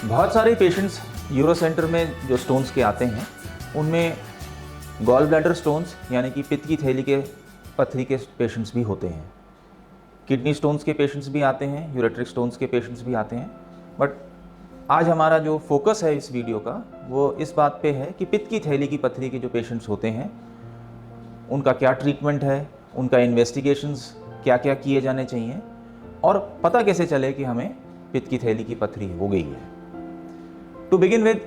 बहुत सारे patients euro centre में जो स्टोन्स के आते हैं उनमें गॉल ब्लैडर स्टोन्स यानी कि पित्त की थैली के पथरी के पेशेंट्स भी होते हैं। किडनी स्टोन्स के पेशेंट्स भी आते हैं, यूरेट्रिक स्टोन्स के पेशेंट्स भी आते हैं। बट आज हमारा जो फोकस है इस वीडियो का वो इस बात पे है कि पित्त की थैली की पथरी के जो पेशेंट्स होते हैं उनका क्या ट्रीटमेंट है, उनका इन्वेस्टिगेशंस क्या क्या किए जाने चाहिए और पता कैसे चले कि हमें पित्त की थैली की पथरी हो गई है। टू बिगिन विद,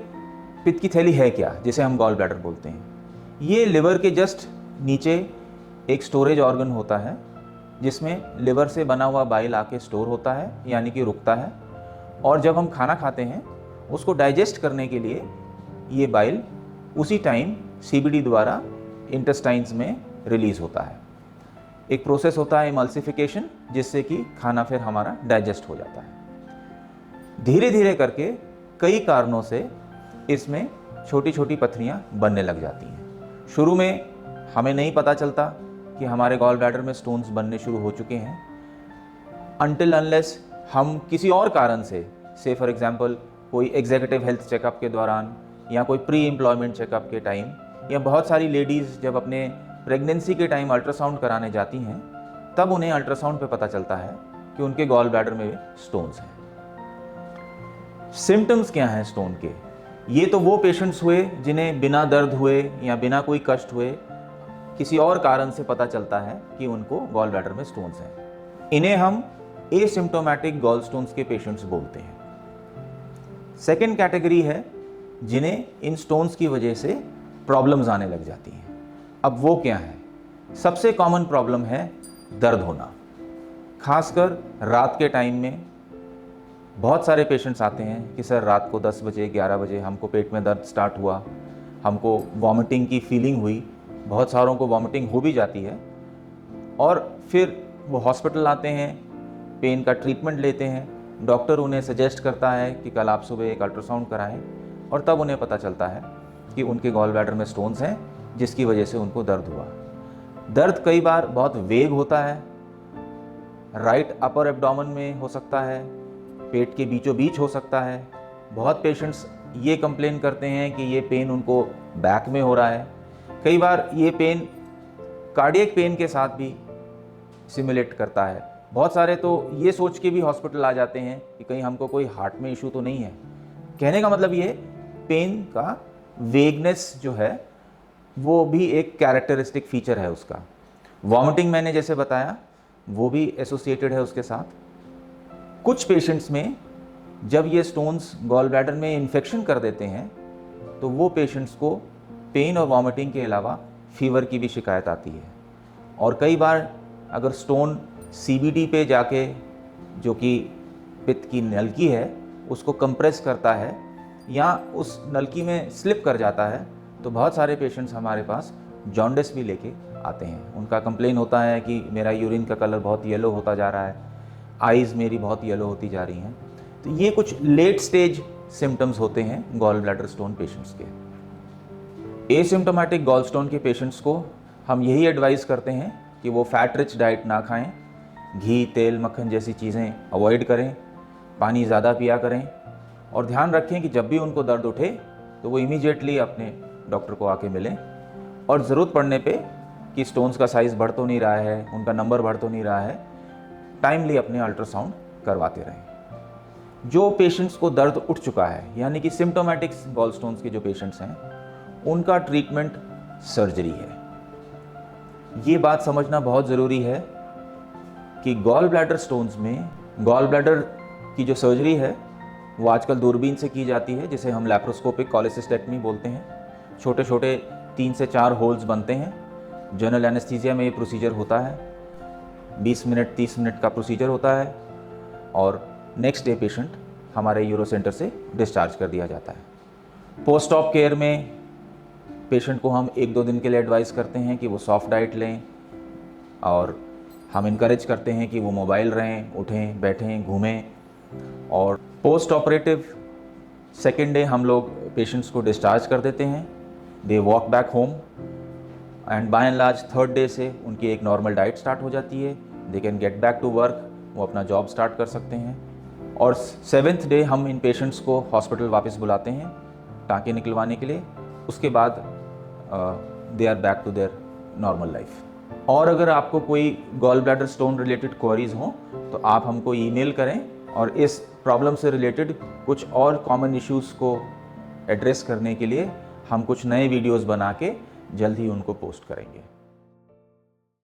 पित्त की थैली है क्या, जिसे हम गॉल ब्लैडर बोलते हैं। ये लिवर के जस्ट नीचे एक स्टोरेज ऑर्गन होता है जिसमें लिवर से बना हुआ बाइल आके स्टोर होता है यानी कि रुकता है, और जब हम खाना खाते हैं उसको डाइजेस्ट करने के लिए ये बाइल उसी टाइम सीबीडी द्वारा इंटेस्टाइन्स में रिलीज होता है। एक प्रोसेस होता है इमल्सिफिकेशन, जिससे कि खाना फिर हमारा डाइजेस्ट हो जाता है। धीरे धीरे करके कई कारणों से इसमें छोटी छोटी पथरियाँ बनने लग जाती हैं। शुरू में हमें नहीं पता चलता कि हमारे गॉल ब्लैडर में स्टोन्स बनने शुरू हो चुके हैं, अनटिल अनलेस हम किसी और कारण से फॉर एग्जांपल कोई एग्जीक्यूटिव हेल्थ चेकअप के दौरान या कोई प्री एम्प्लॉयमेंट चेकअप के टाइम, या बहुत सारी लेडीज़ जब अपने प्रेगनेंसी के टाइम अल्ट्रासाउंड कराने जाती हैं तब उन्हें अल्ट्रासाउंड पे पता चलता है कि उनके गॉल ब्लैडर में स्टोन्स हैं। सिम्टम्स क्या हैं स्टोन के? ये तो वो पेशेंट्स हुए जिन्हें बिना दर्द हुए या बिना कोई कष्ट हुए किसी और कारण से पता चलता है कि उनको गॉल ब्लैडर में स्टोन्स हैं। इन्हें हम एसिम्प्टोमेटिक गॉल स्टोन्स के पेशेंट्स बोलते हैं। सेकेंड कैटेगरी है जिन्हें इन स्टोन्स की वजह से प्रॉब्लम्स आने लग जाती हैं। अब वो क्या है? सबसे कॉमन प्रॉब्लम है दर्द होना। खासकर रात के टाइम में बहुत सारे पेशेंट्स आते हैं कि सर रात को 10 बजे 11 बजे हमको पेट में दर्द स्टार्ट हुआ, हमको वॉमिटिंग की फीलिंग हुई। बहुत सारों को वॉमिटिंग हो भी जाती है और फिर वो हॉस्पिटल आते हैं, पेन का ट्रीटमेंट लेते हैं। डॉक्टर उन्हें सजेस्ट करता है कि कल आप सुबह एक अल्ट्रासाउंड कराएं, और तब उन्हें पता चलता है कि उनके गॉल ब्लैडर में स्टोन्स हैं जिसकी वजह से उनको दर्द हुआ। दर्द कई बार बहुत वेग होता है, राइट अपर एब्डोमेन में हो सकता है, पेट के बीचों बीच हो सकता है। बहुत पेशेंट्स ये कंप्लेन करते हैं कि ये पेन उनको बैक में हो रहा है। कई बार ये पेन कार्डियक पेन के साथ भी सिमुलेट करता है। बहुत सारे तो ये सोच के भी हॉस्पिटल आ जाते हैं कि कहीं हमको कोई हार्ट में इशू तो नहीं है। कहने का मतलब ये पेन का वेगनेस जो है वो भी एक कैरेक्टरिस्टिक फीचर है उसका। वॉमिटिंग मैंने जैसे बताया वो भी एसोसिएटेड है उसके साथ। कुछ पेशेंट्स में जब ये स्टोन्स गॉल ब्लैडर में इन्फेक्शन कर देते हैं तो वो पेशेंट्स को पेन और वॉमिटिंग के अलावा फीवर की भी शिकायत आती है। और कई बार अगर स्टोन सीबीडी पे जाके, जो कि पित्त की नलकी है, उसको कंप्रेस करता है या उस नलकी में स्लिप कर जाता है, तो बहुत सारे पेशेंट्स हमारे पास जॉन्डिस भी लेके आते हैं। उनका कंप्लेन होता है कि मेरा यूरिन का कलर बहुत येलो होता जा रहा है, आइज़ मेरी बहुत येलो होती जा रही हैं। तो ये कुछ लेट स्टेज सिम्टम्स होते हैं गॉल ब्लैडर स्टोन पेशेंट्स के। एसिम्प्टोमेटिक गॉल स्टोन के पेशेंट्स को हम यही एडवाइस करते हैं कि वो फैट रिच डाइट ना खाएं, घी तेल मक्खन जैसी चीज़ें अवॉइड करें, पानी ज़्यादा पिया करें, और ध्यान रखें कि जब भी उनको दर्द उठे तो वो इमीडिएटली अपने डॉक्टर को आके मिलें, और ज़रूरत पड़ने पे कि स्टोन्स का साइज़ बढ़ तो नहीं रहा है, उनका नंबर बढ़ तो नहीं रहा है, टाइमली अपने अल्ट्रासाउंड करवाते रहें। जो पेशेंट्स को दर्द उठ चुका है यानी कि सिम्प्टोमेटिक गॉल स्टोन्स के जो पेशेंट्स हैं उनका ट्रीटमेंट सर्जरी है। ये बात समझना बहुत ज़रूरी है कि गॉल ब्लैडर स्टोन्स में गॉल ब्लैडर की जो सर्जरी है वो आजकल दूरबीन से की जाती है, जिसे हम लैप्रोस्कोपिक कोलेसिस्टेक्टमी बोलते हैं। छोटे छोटे 3 से 4 होल्स बनते हैं। जनरल एनेस्थीसिया में ये प्रोसीजर होता है। 20 मिनट 30 मिनट का प्रोसीजर होता है और नेक्स्ट डे पेशेंट हमारे यूरो सेंटर से डिस्चार्ज कर दिया जाता है। पोस्ट ऑप केयर में पेशेंट को हम 1-2 दिन के लिए एडवाइस करते हैं कि वो सॉफ्ट डाइट लें, और हम इनकरेज करते हैं कि वो मोबाइल रहें, उठें बैठें घूमें। और पोस्ट ऑपरेटिव सेकेंड डे हम लोग पेशेंट्स को डिस्चार्ज कर देते हैं। They walk back home, and by and large third day से उनकी एक नॉर्मल डाइट स्टार्ट हो जाती है। They can get back to work, वो अपना जॉब स्टार्ट कर सकते हैं। और 7th डे हम इन पेशेंट्स को हॉस्पिटल वापस बुलाते हैं टाँके निकलवाने के लिए। उसके बाद they are back to their normal life. और अगर आपको कोई gall bladder stone related queries हों तो आप हमको ईमेल करें और इस प्रॉब्लम से रिलेटेड कुछ और कॉमन इश्यूज़ को एड्रेस करने के लिए हम कुछ नए वीडियोस बना के जल्द ही उनको पोस्ट करेंगे।